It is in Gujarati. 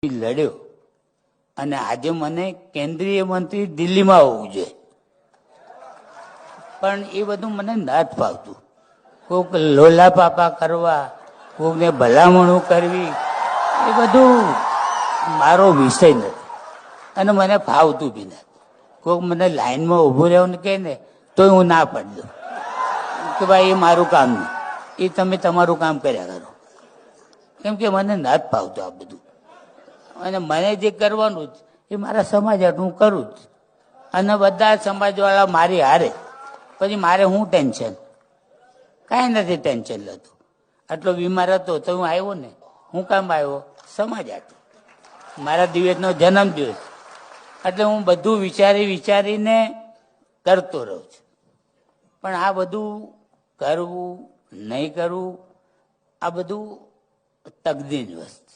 લડ્યો અને આજે મને કેન્દ્રીય મંત્રી દિલ્હીમાં હોવું જોઈએ, પણ એ બધું મને નથી ફાવતું. કોઈક લોલા પાપા કરવા, કોઈને ભલામણું કરવી, એ બધું મારો વિષય નથી અને મને ફાવતું બી નથી. કોઈક મને લાઈનમાં ઊભું રહેવું ને કહે ને તો હું ના પાડી દઉં કે ભાઈ એ મારું કામ નહીં, એ તમે તમારું કામ કર્યા કરો, કેમ કે મને નથી ફાવતું આ બધું. અને મને જે કરવાનું જ એ મારા સમાજ હાટુ હું કરું જ, અને બધા સમાજવાળા મારી હારે, પછી મારે શું ટેન્શન? કાંઈ નથી ટેન્શન લેતું. આટલો બીમાર હતો તો હું આવ્યો ને, હું કામ આવ્યો? સમાજ હાટુ, મારા દિવસનો જન્મદિવસ, એટલે હું બધું વિચારીને કરતો રહું છું. પણ આ બધું કરવું નહીં કરવું આ બધું તકદીરની વસ્તુ.